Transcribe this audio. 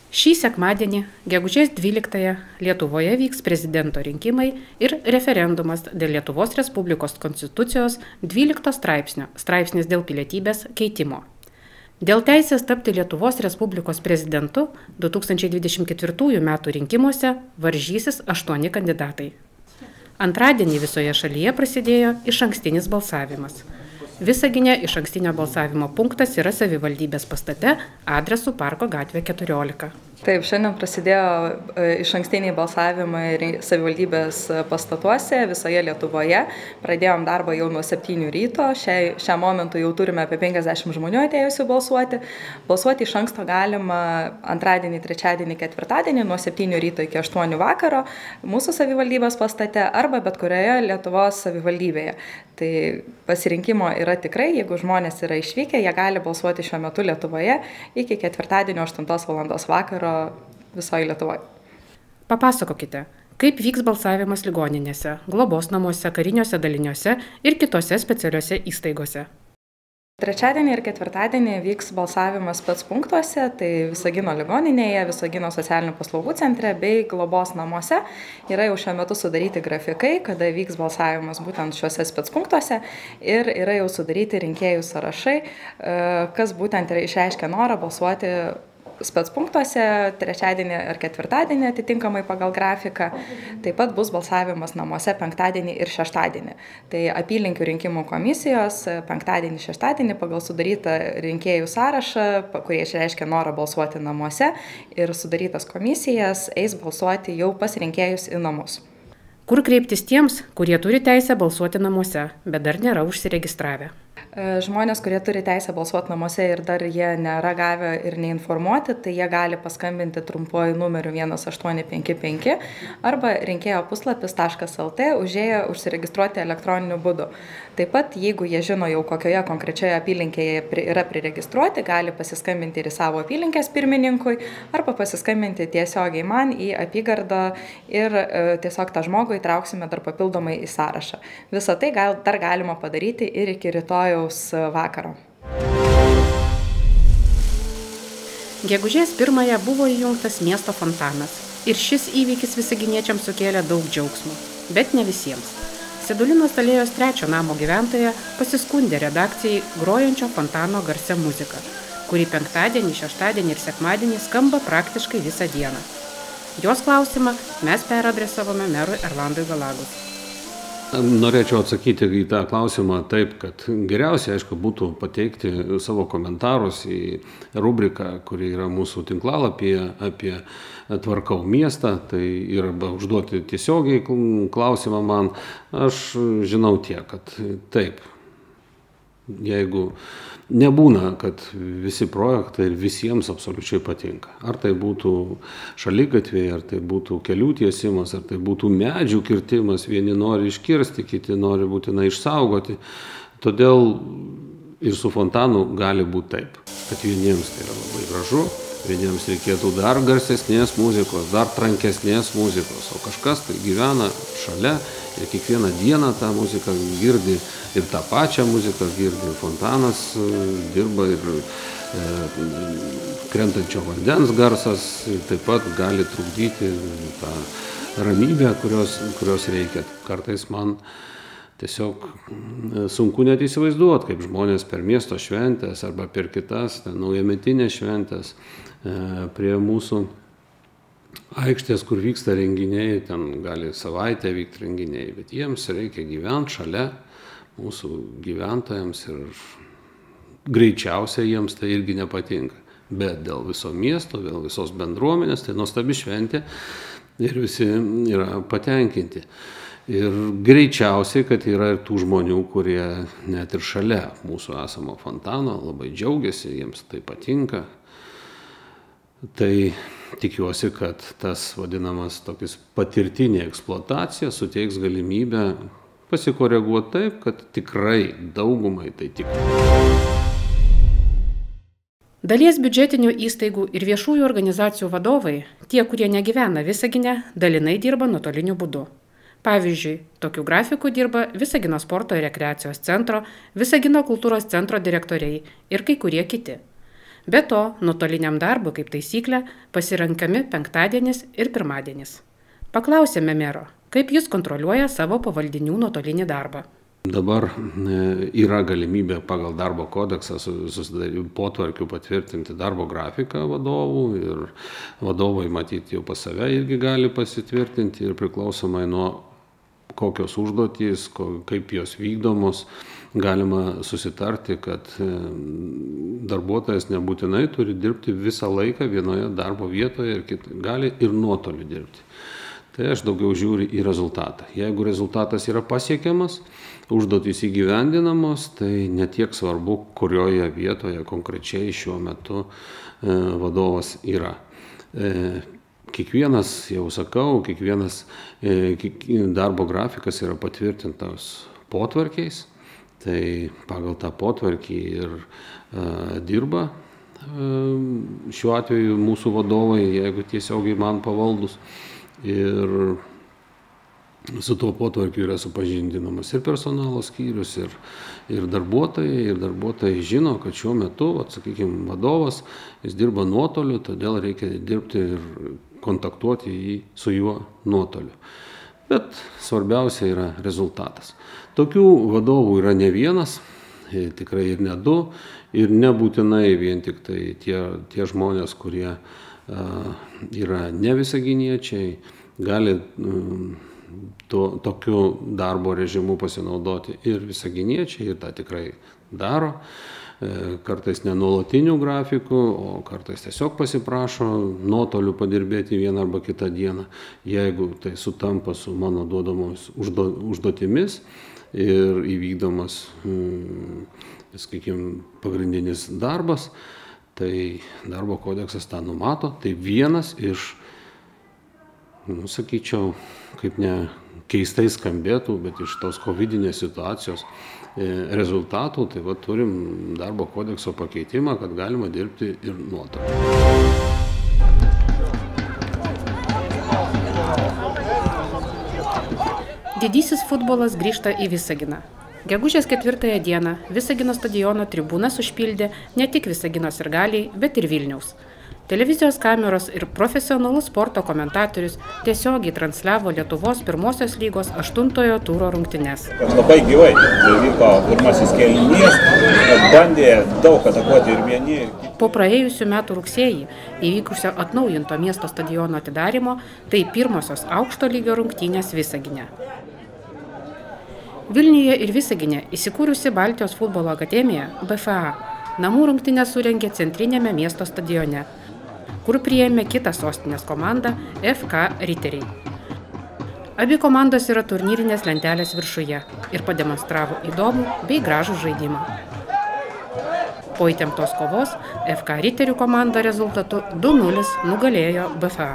Šį sekmadienį, gegužės 12-ąją, Lietuvoje vyks prezidento rinkimai ir referendumas dėl Lietuvos Respublikos konstitucijos 12 straipsnis dėl pilietybės keitimo. Dėl teisės tapti Lietuvos Respublikos prezidentu 2024 m. rinkimuose varžysis 8 kandidatai. Antradienį visoje šalyje prasidėjo išankstinis balsavimas. Visagine išankstinio balsavimo punktas yra savivaldybės pastate adresu Parko gatvė 14. Taip, šiandien prasidėjo išankstiniai balsavimai savivaldybės pastatuose visoje Lietuvoje. Pradėjom darbą jau nuo 7 ryto. Šiam momentu jau turime apie 50 žmonių atėjusių balsuoti. Balsuoti iš anksto galima antradienį, trečiadienį, ketvirtadienį nuo 7 ryto iki 8 vakaro mūsų savivaldybės pastate arba bet kurioje Lietuvos savivaldybėje. Tai pasirinkimo yra tikrai, jeigu žmonės yra išvykę, jie gali balsuoti šiuo metu Lietuvoje iki ketvirtadienio 8 val. Vakaro visoje Lietuvoje. Papasakokite, kaip vyks balsavimas ligoninėse, globos namuose, kariniuose daliniuose ir kitose specialiuose įstaigose. Trečiadienį ir ketvirtadienį vyks balsavimas spec punktuose, tai Visagino ligoninėje, Visagino socialinių paslaugų centre bei globos namuose. Yra jau šiuo metu sudaryti grafikai, kada vyks balsavimas būtent šiuose spec punktuose ir yra jau sudaryti rinkėjų sąrašai, kas būtent yra išreiškę norą balsuoti spec punktuose trečiadienį ir ketvirtadienį atitinkamai pagal grafiką. Taip pat bus balsavimas namuose penktadienį ir šeštadienį. Tai apylinkių rinkimų komisijos penktadienį, šeštadienį pagal sudarytą rinkėjų sąrašą, kurie išreiškia norą balsuoti namuose ir sudarytas komisijas eis balsuoti jau pas rinkėjus į namus. Kur kreiptis tiems, kurie turi teisę balsuoti namuose, bet dar nėra užsiregistravę? Žmonės, kurie turi teisę balsuoti namuose ir dar jie nėra gavę ir neinformuoti, tai jie gali paskambinti trumpuoju numeriu 1855 arba rinkėjo puslapis.lt užėję užsiregistruoti elektroniniu būdu. Taip pat, jeigu jie žino jau kokioje konkrečioje apylinkėje yra priregistruoti, gali pasiskambinti ir į savo apylinkės pirmininkui arba pasiskambinti tiesiogiai man į apygardą ir tiesiog tą žmogų įtrauksime dar papildomai į sąrašą. Visą tai dar galima padaryti ir iki rytojaus vakaro. Gegužės 1-ąją buvo įjungtas miesto fontanas ir šis įvykis visaginiečiams sukėlė daug džiaugsmo, bet ne visiems. Sedulinos alėjos 3 namo gyventoja pasiskundė redakcijai grojančio fontano garsia muzika, kuri penktadienį, šeštadienį ir sekmadienį skamba praktiškai visą dieną. Jos klausimą mes peradresavome merui Erlandui Galagui. Norėčiau atsakyti į tą klausimą taip, kad geriausia, aišku, būtų pateikti savo komentarus į rubriką, kuri yra mūsų tinklalapyje apie tvarkau miestą, tai ir užduoti tiesiogiai klausimą man. Aš žinau tiek, kad taip, jeigu nebūna, kad visi projektai ir visiems absoliučiai patinka. Ar tai būtų šaligatviai, ar tai būtų kelių tiesimas, ar tai būtų medžių kirtimas, vieni nori iškirsti, kiti nori būtinai išsaugoti. Todėl ir su fontanu gali būti taip, kad vieniems tai yra labai gražu, vieniems reikėtų dar garsesnės muzikos, dar trankesnės muzikos, o kažkas tai gyvena šalia ir kiekvieną dieną tą muziką girdi ir tą pačią muziką girdi. Fontanas dirba ir krentančio vandens garsas taip pat gali trukdyti tą ramybę, kurios reikia. Kartais man tiesiog sunku net įsivaizduoti, kaip žmonės per miesto šventės arba per kitas naujametinės šventės prie mūsų aikštės, kur vyksta renginiai, ten gali savaitę vykti renginiai, bet jiems reikia gyventi šalia mūsų gyventojams ir greičiausiai jiems tai irgi nepatinka. Bet dėl viso miesto, dėl visos bendruomenės, tai nuostabi šventė ir visi yra patenkinti. Ir greičiausiai, kad yra ir tų žmonių, kurie net ir šalia mūsų esamo fontano labai džiaugiasi, jiems tai patinka. Tai tikiuosi, kad tas vadinamas tokis patirtinė eksploatacija suteiks galimybę pasikoreguoti taip, kad tikrai daugumai tai tikrai. Dalies biudžetinių įstaigų ir viešųjų organizacijų vadovai, tie, kurie negyvena Visagine, dalinai dirba nuotoliniu būdu. Pavyzdžiui, tokiu grafiku dirba Visagino sporto ir rekreacijos centro, Visagino kultūros centro direktoriai ir kai kurie kiti. Be to, nuotoliniam darbui kaip taisyklė pasirenkami penktadienis ir pirmadienis. Paklausėme mero, kaip jis kontroliuoja savo pavaldinių nuotolinį darbą. Dabar yra galimybė pagal darbo kodeksą potvarkių patvirtinti darbo grafiką vadovų ir vadovai matyti jau pas save irgi gali pasitvirtinti ir priklausomai nuo kokios užduotys, kaip jos vykdomos, galima susitarti, kad darbuotojas nebūtinai turi dirbti visą laiką vienoje darbo vietoje ir gali ir nuotoliu dirbti. Tai aš daugiau žiūriu į rezultatą. Jeigu rezultatas yra pasiekiamas, užduotys įgyvendinamos, tai netiek svarbu, kurioje vietoje konkrečiai šiuo metu vadovas yra. Kiekvienas, jau sakau, kiekvienas darbo grafikas yra patvirtintas potvarkiais, tai pagal tą potvarkį ir dirba šiuo atveju mūsų vadovai, jeigu tiesiogiai man pavaldus. Ir su tuo potvarkiu yra supažindinamas ir personalo skyrius, ir darbuotojai žino, kad šiuo metu, sakykime, vadovas, jis dirba nuotoliu, todėl reikia dirbti ir kontaktuoti su juo nuotoliu. Bet svarbiausia yra rezultatas. Tokių vadovų yra ne vienas, tikrai ir ne du, ir nebūtinai vien tik tai tie žmonės, kurie yra ne visaginiečiai, gali tokiu darbo režimu pasinaudoti ir visaginiečiai, ir tą tikrai daro, kartais ne nuolatinių grafikų, o kartais tiesiog pasiprašo nuotoliu padirbėti vieną arba kitą dieną, jeigu tai sutampa su mano duodamomis užduotimis ir įvykdomas, sakykime, pagrindinis darbas. Tai darbo kodeksas tą numato, tai vienas iš, sakyčiau, kaip ne keistai skambėtų, bet iš tos covidinės situacijos rezultatų, tai va turim darbo kodekso pakeitimą, kad galima dirbti ir nuotoliu. Didysis futbolas grįžta į Visaginą. Gegužės 4 dieną Visagino stadiono tribūnas užpildė ne tik Visagino sirgaliai, bet ir Vilniaus. Televizijos kameros ir profesionalus sporto komentatorius tiesiogiai transliavo Lietuvos pirmosios lygos 8-ojo turo rungtynes. Labai gyvai vyko pirmasis kėlinys, bandė daug atakuoti ir vieni. Po praėjusių metų rugsėjį įvykusio atnaujinto miesto stadiono atidarymo, tai pirmosios aukšto lygio rungtynės Visagine. Vilniuje ir Visagine įsikūrusi Baltijos futbolo akademija BFA namų rungtynės surengė centrinėme miesto stadione, kur priėmė kitą sostinės komandą FK Riteriai. Abi komandos yra turnyrinės lentelės viršuje ir pademonstravo įdomų bei gražų žaidimą. Po įtemptos kovos FK Riterių komanda rezultatu 2-0 nugalėjo BFA.